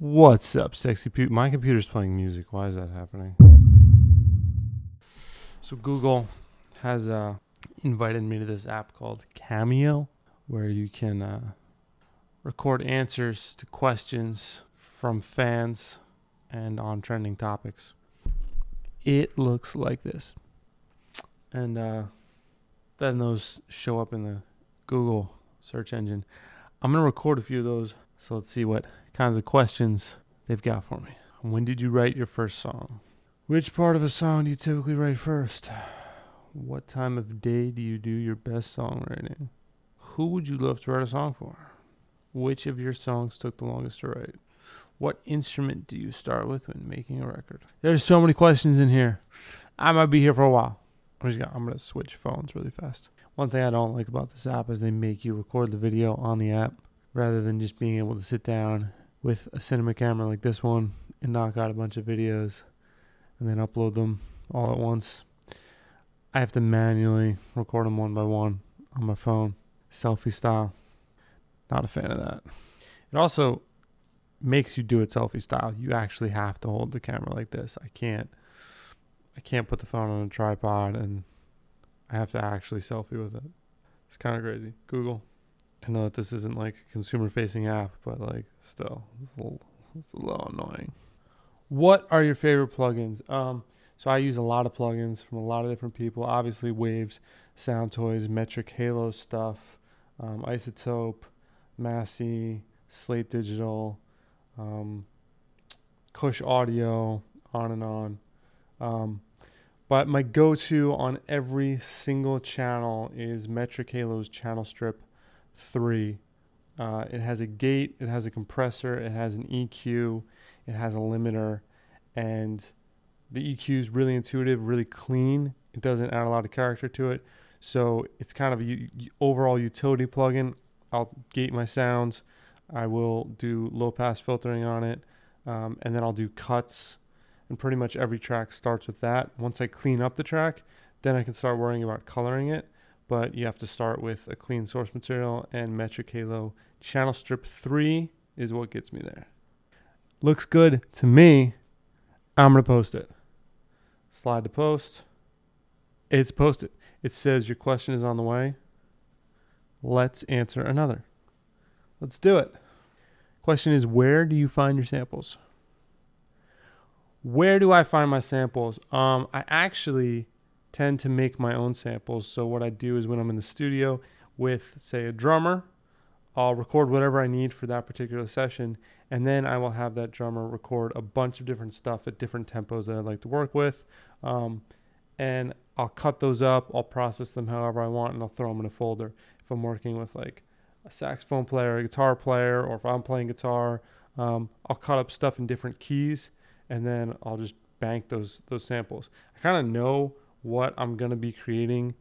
What's up, sexy people? My computer's playing music. Why is that happening? So Google has invited me to this app called Cameo, where you can record answers to questions from fans and on trending topics. It looks like this. And then those show up in the Google search engine. I'm going to record a few of those. So let's see what kinds of questions they've got for me. When did you write your first song? Which part of a song do you typically write first? What time of day do you do your best songwriting? Who would you love to write a song for? Which of your songs took the longest to write? What instrument do you start with when making a record? There's so many questions in here. I might be here for a while. I'm going to switch phones really fast. One thing I don't like about this app is they make you record the video on the app rather than just being able to sit down with a cinema camera like this one and knock out a bunch of videos and then upload them all at once. I have to manually record them one by one on my phone, selfie style. Not a fan of that. It also makes you do it selfie style. You actually have to hold the camera like this. I can't put the phone on a tripod and I have to actually selfie with it. It's kind of crazy. Google. I know that this isn't like a consumer-facing app, but like still, it's a little annoying. What are your favorite plugins? So I use a lot of plugins from a lot of different people. Obviously, Waves, Sound Toys, Metric Halo stuff, Isotope, Massey, Slate Digital, Kush Audio, on and on. But my go-to on every single channel is Metric Halo's Channel Strip 3. It has a gate, it has a compressor, it has an EQ, it has a limiter, and the EQ is really intuitive, really clean. It doesn't add a lot of character to it. So it's kind of a overall utility plugin. I'll gate my sounds. I will do low pass filtering on it. And then I'll do cuts. And pretty much every track starts with that. Once I clean up the track, then I can start worrying about coloring it. But you have to start with a clean source material, and Metric Halo Channel Strip 3 is what gets me there. Looks good to me. I'm going to post it. Slide to post. It's posted. It says your question is on the way. Let's answer another. Let's do it. Question is, where do you find your samples? Where do I find my samples? I actually tend to make my own samples. So what I do is when I'm in the studio with, say, a drummer, I'll record whatever I need for that particular session, and then I will have that drummer record a bunch of different stuff at different tempos that I'd like to work with, and I'll cut those up, I'll process them however I want, and I'll throw them in a folder. If I'm working with like a saxophone player, a guitar player, or if I'm playing guitar, I'll cut up stuff in different keys, and then I'll just bank those samples. I kind of know what I'm going to be creating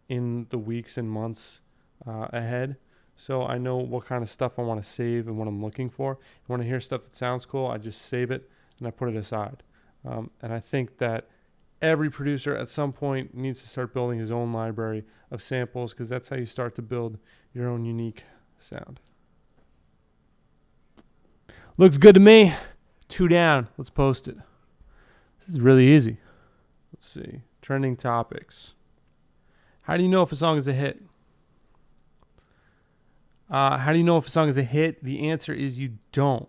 in the weeks and months ahead. So I know what kind of stuff I want to save and what I'm looking for. If I want to hear stuff that sounds cool, I just save it and I put it aside. And I think that every producer at some point needs to start building his own library of samples, because that's how you start to build your own unique sound. Looks good to me. 2 down. Let's post it. This is really easy. Let's see. Trending topics. How do you know if a song is a hit? How do you know if a song is a hit? The answer is you don't.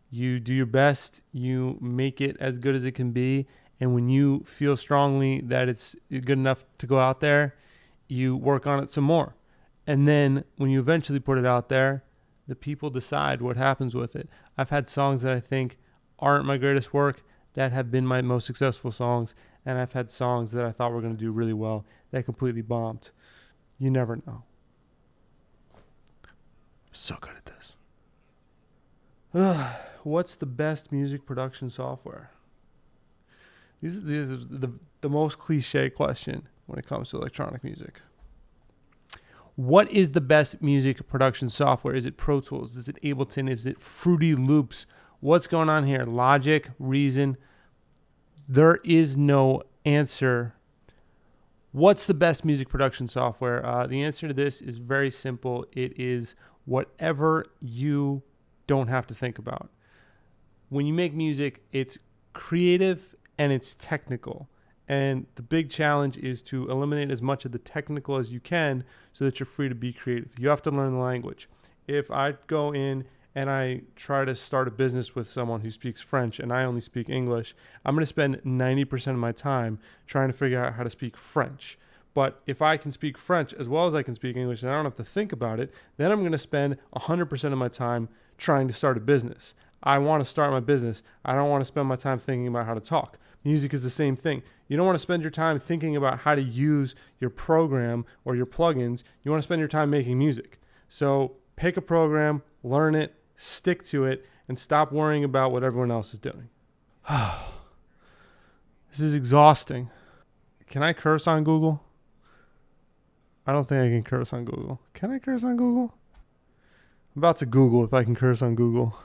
You do your best. You make it as good as it can be. And when you feel strongly that it's good enough to go out there, you work on it some more. And then when you eventually put it out there, the people decide what happens with it. I've had songs that I think aren't my greatest work that have been my most successful songs. And I've had songs that I thought were going to do really well that completely bombed. You never know. So good at this. What's the best music production software? This is the most cliche question when it comes to electronic music. What is the best music production software? Is it Pro Tools? Is it Ableton? Is it Fruity Loops? What's going on here? Logic, Reason? There is no answer. What's the best music production software? The answer to this is very simple. It is whatever you don't have to think about. when you make music, it's creative and it's technical. And the big challenge is to eliminate as much of the technical as you can so that you're free to be creative. You have to learn the language. If I go in and I try to start a business with someone who speaks French and I only speak English, I'm going to spend 90% of my time trying to figure out how to speak French. But if I can speak French as well as I can speak English and I don't have to think about it, then I'm going to spend 100% of my time trying to start a business. I want to start my business. I don't want to spend my time thinking about how to talk. Music is the same thing. You don't want to spend your time thinking about how to use your program or your plugins. You want to spend your time making music. So pick a program, learn it, stick to it, and stop worrying about what everyone else is doing. This is exhausting. Can I curse on Google? I don't think I can curse on Google. Can I curse on Google? I'm about to Google if I can curse on Google.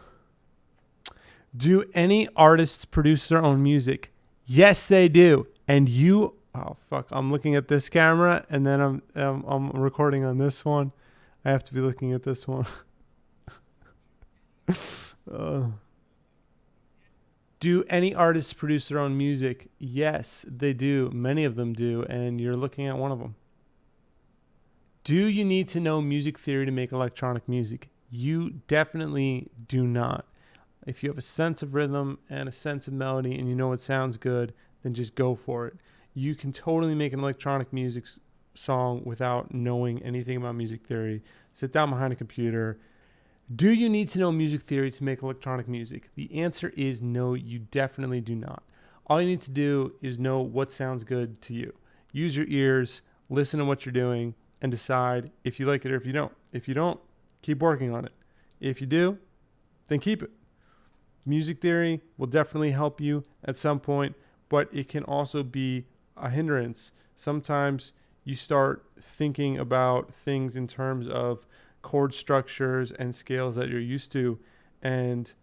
Do any artists produce their own music? Yes, they do. And you, oh fuck, I'm looking at this camera and then I'm recording on this one. I have to be looking at this one. Do any artists produce their own music? Yes, they do. Many of them do, and you're looking at one of them. Do you need to know music theory to make electronic music? You definitely do not. If you have a sense of rhythm and a sense of melody and you know it sounds good, then just go for it. You can totally make an electronic music song without knowing anything about music theory. Sit down behind a computer. Do you need to know music theory to make electronic music? The answer is no, you definitely do not. All you need to do is know what sounds good to you. Use your ears, listen to what you're doing, and decide if you like it or if you don't. If you don't, keep working on it. If you do, then keep it. Music theory will definitely help you at some point, but it can also be a hindrance. Sometimes you start thinking about things in terms of chord structures and scales that you're used to, and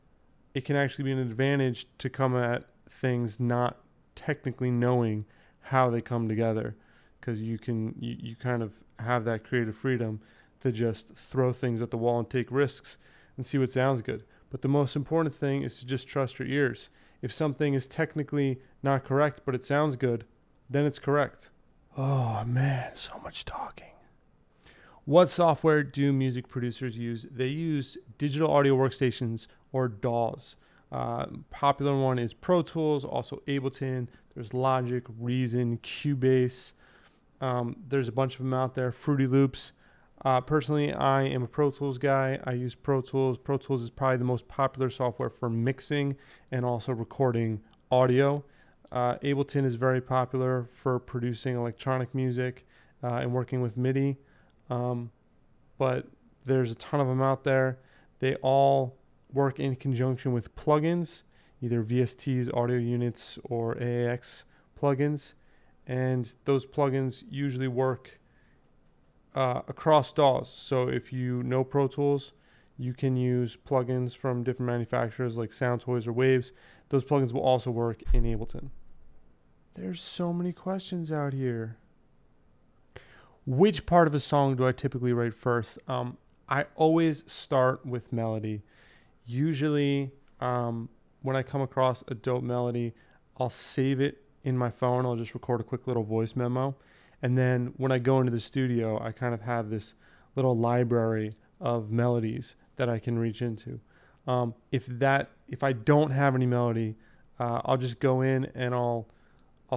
it can actually be an advantage to come at things not technically knowing how they come together, because you kind of have that creative freedom to just throw things at the wall and take risks and see what sounds good. But the most important thing is to just trust your ears. If something is technically not correct but it sounds good, then it's correct. Oh man, so much talking. What software do music producers use? They use digital audio workstations, or DAWs. Popular one is Pro Tools, also Ableton. There's Logic, Reason, Cubase. There's a bunch of them out there. Fruity Loops. Personally, I am a Pro Tools guy. I use Pro Tools. Pro Tools is probably the most popular software for mixing and also recording audio. Ableton is very popular for producing electronic music and working with MIDI. But there's a ton of them out there. They all work in conjunction with plugins, either VSTs, audio units, or AAX plugins. And those plugins usually work across DAWs. So if you know Pro Tools, you can use plugins from different manufacturers like Soundtoys or Waves. Those plugins will also work in Ableton. There's so many questions out here. Which part of a song do I typically write first? I always start with melody. Usually, when I come across a dope melody, I'll save it in my phone. I'll just record a quick little voice memo. And then when I go into the studio, I kind of have this little library of melodies that I can reach into. If I don't have any melody, I'll just go in and I'll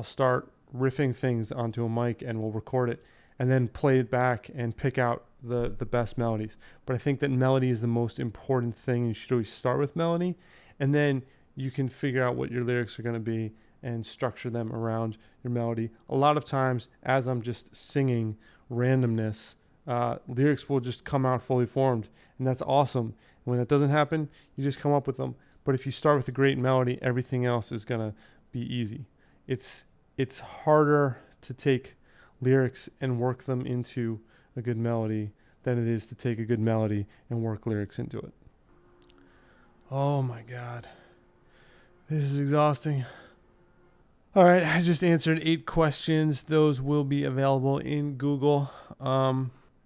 start riffing things onto a mic and we'll record it and then play it back and pick out the best melodies. But I think that melody is the most important thing. You should always start with melody, and then you can figure out what your lyrics are going to be and structure them around your melody. A lot of times, as I'm just singing randomness, lyrics will just come out fully formed, and that's awesome. When that doesn't happen, you just come up with them. But if you start with a great melody, everything else is going to be easy. It's harder to take lyrics and work them into a good melody than it is to take a good melody and work lyrics into it. Oh my God. This is exhausting. All right, I just answered 8 questions. Those will be available in Google.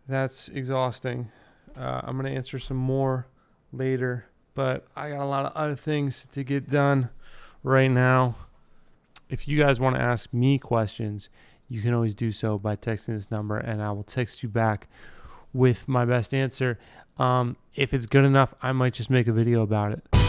That's exhausting. I'm going to answer some more later. But I got a lot of other things to get done right now. If you guys want to ask me questions, you can always do so by texting this number, and I will text you back with my best answer. If it's good enough, I might just make a video about it.